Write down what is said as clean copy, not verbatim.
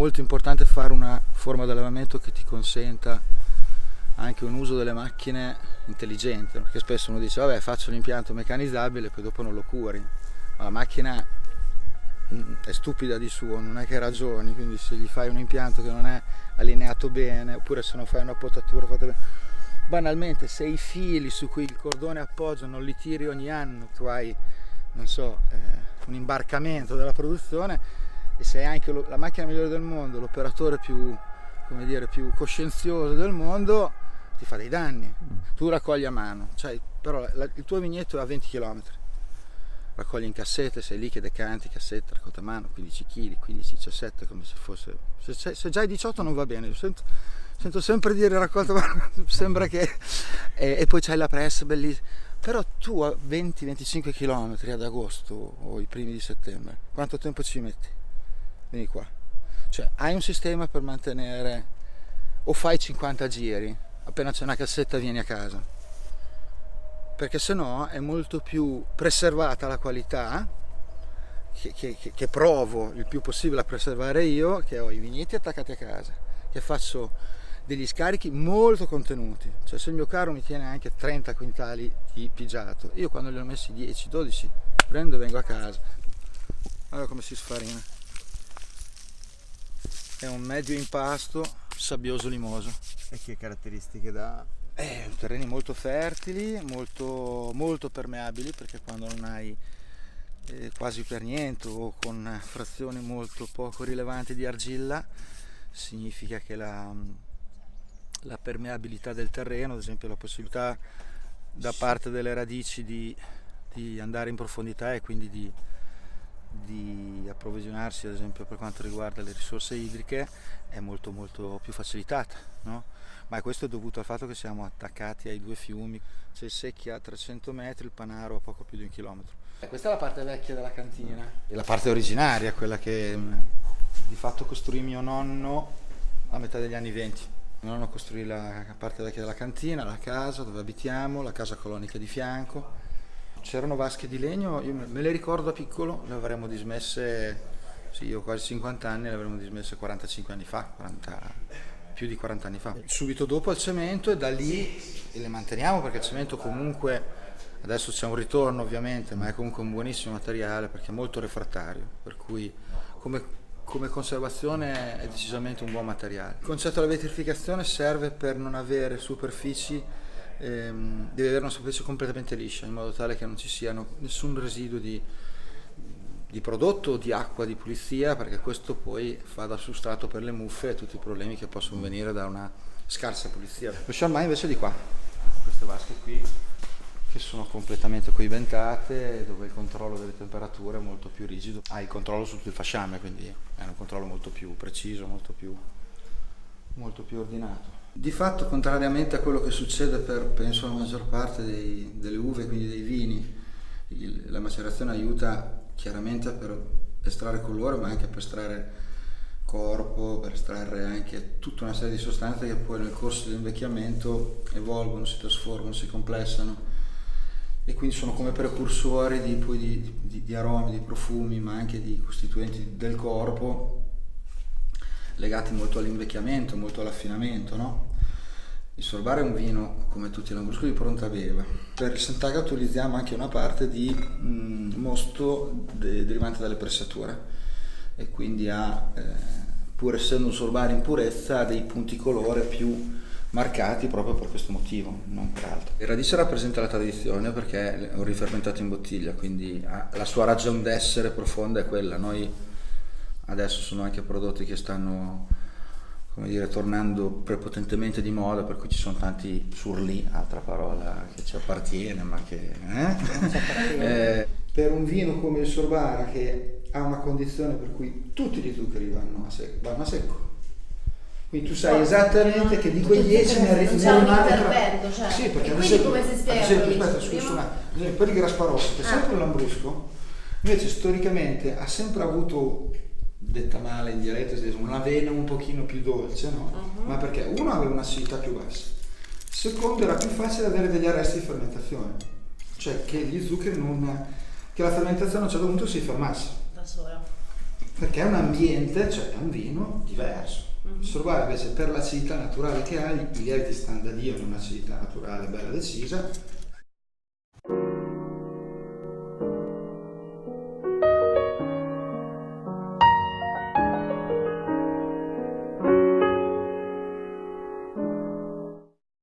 molto importante fare una forma di allevamento che ti consenta anche un uso delle macchine intelligente, perché spesso uno dice vabbè faccio l'impianto meccanizzabile e poi dopo non lo curi, ma la macchina è stupida di suo, non è che ragioni, quindi se gli fai un impianto che non è allineato bene, oppure se non fai una potatura fatta bene, banalmente se i fili su cui il cordone appoggia non li tiri ogni anno, tu hai, non so, un imbarcamento della produzione, e sei anche la macchina migliore del mondo, l'operatore più, come dire, più coscienzioso del mondo, ti fa dei danni. Tu raccogli a mano, cioè, però il tuo vigneto è a 20 km, raccogli in cassette, sei lì che decanti, cassette, raccolta a mano, 15 kg, 15, 17, come se fosse, se già hai 18 non va bene, io sento sempre dire raccolta a mano, sembra che, e poi c'hai la pressa bellissima, però tu a 20-25 km ad agosto o i primi di settembre, quanto tempo ci metti? Vieni qua, cioè hai un sistema per mantenere, o fai 50 giri, appena c'è una cassetta vieni a casa, perché sennò è molto più preservata la qualità, che provo il più possibile a preservare io, che ho i vigneti attaccati a casa, che faccio degli scarichi molto contenuti, cioè se il mio carro mi tiene anche 30 quintali di pigiato, io quando li ho messi 10-12 prendo e vengo a casa. Guarda come si sfarina, è un medio impasto sabbioso limoso. E che caratteristiche dà? Terreni molto fertili, molto permeabili, perché quando non hai quasi per niente o con frazioni molto poco rilevanti di argilla, significa che la permeabilità del terreno, ad esempio la possibilità da parte delle radici di andare in profondità e quindi di approvvigionarsi, ad esempio per quanto riguarda le risorse idriche, è molto più facilitata, no? Ma questo è dovuto al fatto che siamo attaccati ai due fiumi, c'è il Secchia a 300 metri, il Panaro a poco più di 1 chilometro. Questa è la parte vecchia della cantina, e la parte originaria, quella che di fatto costruì mio nonno a metà degli anni 20. Mio nonno costruì la parte vecchia della cantina, la casa dove abitiamo, la casa colonica di fianco. C'erano vasche di legno, io me le ricordo da piccolo, le avremmo dismesse, sì, io ho quasi 50 anni, le avremmo dismesse 45 anni fa, più di 40 anni fa. Subito dopo al cemento, e da lì le manteniamo, perché il cemento comunque, adesso c'è un ritorno ovviamente, ma è comunque un buonissimo materiale perché è molto refrattario, per cui come conservazione è decisamente un buon materiale. Il concetto della vetrificazione serve per non avere superfici, deve avere una superficie completamente liscia, in modo tale che non ci siano nessun residuo di prodotto o di acqua di pulizia, perché questo poi fa da substrato per le muffe e tutti i problemi che possono venire da una scarsa pulizia. Lo sciormai invece è di qua, queste vasche qui, che sono completamente coibentate, dove il controllo delle temperature è molto più rigido. Hai il controllo su tutto il fasciame, quindi è un controllo molto più preciso, molto più ordinato. Di fatto, contrariamente a quello che succede per, penso, la maggior parte delle uve, quindi dei vini, la macerazione aiuta chiaramente per estrarre colore, ma anche per estrarre corpo, per estrarre anche tutta una serie di sostanze che poi nel corso dell'invecchiamento evolvono, si trasformano, si complessano, e quindi sono come precursori di aromi, di profumi, ma anche di costituenti del corpo, legati molto all'invecchiamento, molto all'affinamento, no? Il sorbare è un vino, come tutti i lambruscoli, pronto a bere. Per il Santaga utilizziamo anche una parte di mosto derivante dalle pressature, e quindi ha, pur essendo un sorbare in purezza, ha dei punti colore più marcati proprio per questo motivo, non per altro. Il radice rappresenta la tradizione perché è un rifermentato in bottiglia, quindi la sua ragion d'essere profonda è quella. Noi adesso sono anche prodotti che stanno, come dire, tornando prepotentemente di moda, per cui ci sono tanti surlì, altra parola che ci appartiene, ma che per un vino come il Sorbara, che ha una condizione per cui tutti gli zuccheri vanno a secco. Quindi tu sai esattamente che di quei 10 ne intervento, cioè. Sì, perché quindi esempio, come si spiega? Ad esempio, per il Grasparossi, che è sempre un lambrusco, invece storicamente ha sempre avuto, detta male in dialetto, una vena un pochino più dolce, no? Ma perché uno aveva un'acidità più bassa, secondo era più facile avere degli arresti di fermentazione, cioè che gli zuccheri che la fermentazione a un certo punto si fermasse. Da sola. perché è un ambiente, cioè è un vino diverso. Osservare invece per l'acidità naturale che hai, i lieviti stanno da Dio in un'acidità naturale bella decisa,